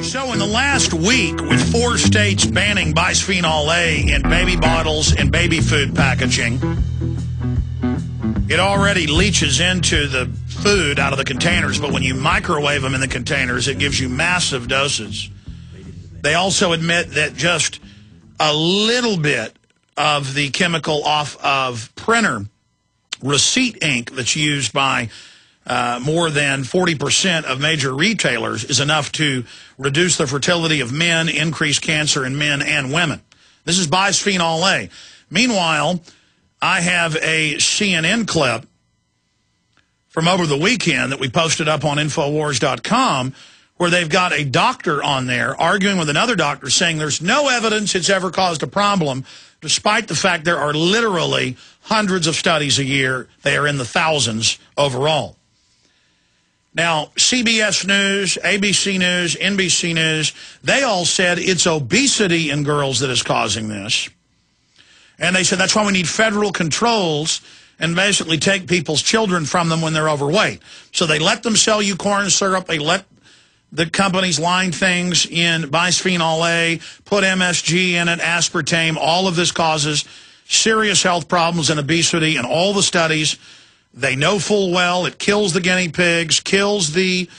So in the last week, with 4 states banning bisphenol A in baby bottles and baby food packaging, it already leaches into the food out of the containers, but when you microwave them in the containers, it gives you massive doses. They also admit that just a little bit of the chemical off of printer receipt ink that's used by more than 40% of major retailers is enough to reduce the fertility of men, increase cancer in men and women. This is bisphenol A. Meanwhile, I have a CNN clip from over the weekend that we posted up on Infowars.com where they've got a doctor on there arguing with another doctor saying there's no evidence it's ever caused a problem, despite the fact there are literally hundreds of studies a year. They are in the thousands overall. Now, CBS News, ABC News, NBC News, they all said it's obesity in girls that is causing this. And they said that's why we need federal controls and basically take people's children from them when they're overweight. So they let them sell you corn syrup. They let the companies line things in bisphenol A, put MSG in it, aspartame. All of this causes serious health problems and obesity, and all the studies, they know full well it kills the guinea pigs, kills the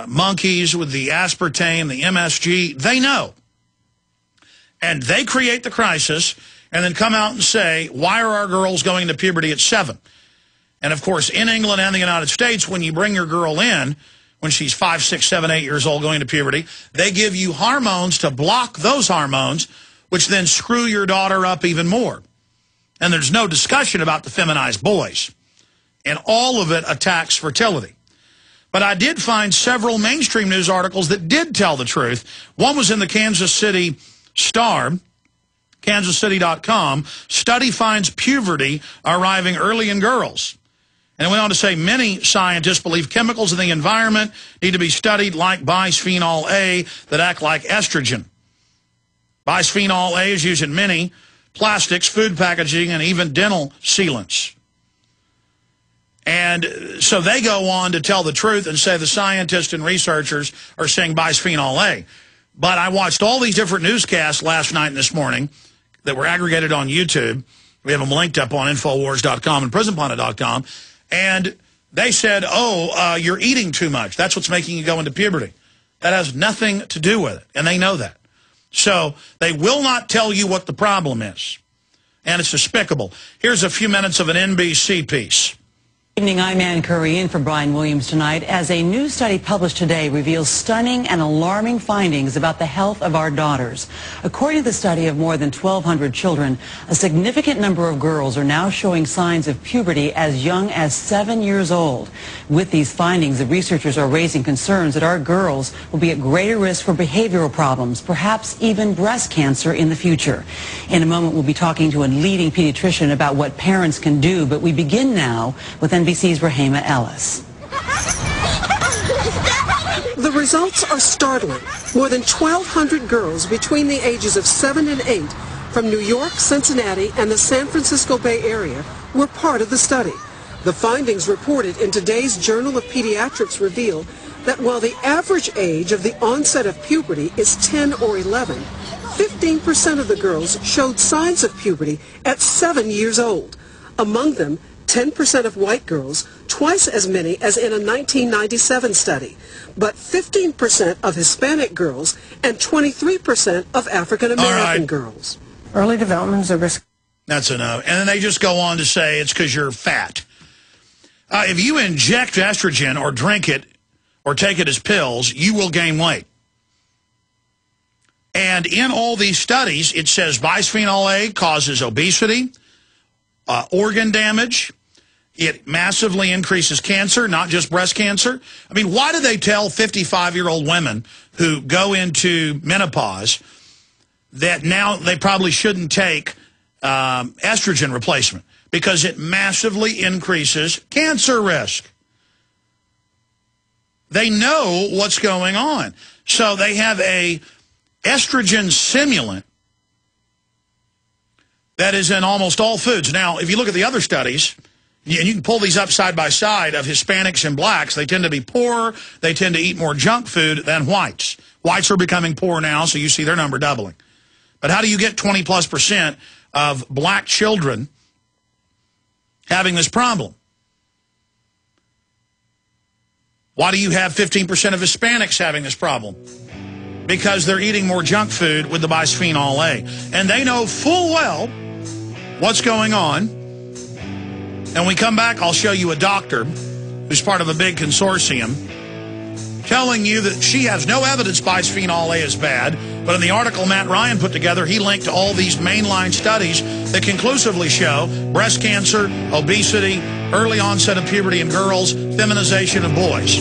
monkeys with the aspartame, the MSG. They know. And they create the crisis and then come out and say, why are our girls going into puberty at 7? And, of course, in England and the United States, when you bring your girl in, when she's 5, 6, 7, 8 years old going to puberty, they give you hormones to block those hormones, which then screw your daughter up even more. And there's no discussion about the feminized boys. And all of it attacks fertility. But I did find several mainstream news articles that did tell the truth. One was in the Kansas City Star, kansascity.com. Study finds puberty arriving early in girls. And it went on to say many scientists believe chemicals in the environment need to be studied like bisphenol A that act like estrogen. Bisphenol A is used in many plastics, food packaging, and even dental sealants. And so they go on to tell the truth and say the scientists and researchers are saying bisphenol A. But I watched all these different newscasts last night and this morning that were aggregated on YouTube. We have them linked up on Infowars.com and PrisonPlanet.com. And they said, oh, you're eating too much. That's what's making you go into puberty. That has nothing to do with it, and they know that. So they will not tell you what the problem is, and it's despicable. Here's a few minutes of an NBC piece. Good evening, I'm Ann Curry in for Brian Williams tonight as a new study published today reveals stunning and alarming findings about the health of our daughters. According to the study of more than 1,200 children, a significant number of girls are now showing signs of puberty as young as 7 years old. With these findings, the researchers are raising concerns that our girls will be at greater risk for behavioral problems, perhaps even breast cancer in the future. In a moment, we'll be talking to a leading pediatrician about what parents can do, but we begin now with NBC's Rahema Ellis. The results are startling. More than 1,200 girls between the ages of 7 and 8 from New York, Cincinnati, and the San Francisco Bay Area were part of the study. The findings reported in today's Journal of Pediatrics reveal that while the average age of the onset of puberty is 10 or 11, 15% of the girls showed signs of puberty at 7 years old. Among them, 10% of white girls, twice as many as in a 1997 study, but 15% of Hispanic girls and 23% of African-American girls. Early development is a risk. That's enough. And then they just go on to say it's because you're fat. If you inject estrogen or drink it or take it as pills, you will gain weight. And in all these studies, it says bisphenol A causes obesity, organ damage. It massively increases cancer, not just breast cancer. I mean, why do they tell 55-year-old women who go into menopause that now they probably shouldn't take estrogen replacement? Because it massively increases cancer risk. They know what's going on. So they have a estrogen simulant that is in almost all foods. Now, if you look at the other studies, And you can pull these up side by side of Hispanics and blacks. They tend to be poorer. They tend to eat more junk food than whites. Whites are becoming poor now, so you see their number doubling. But how do you get 20+% of black children having this problem? Why do you have 15% of Hispanics having this problem? Because they're eating more junk food with the bisphenol A. And they know full well what's going on. And when we come back, I'll show you a doctor who's part of a big consortium telling you that she has no evidence bisphenol A is bad. But in the article Matt Ryan put together, he linked to all these mainline studies that conclusively show breast cancer, obesity, early onset of puberty in girls, feminization of boys.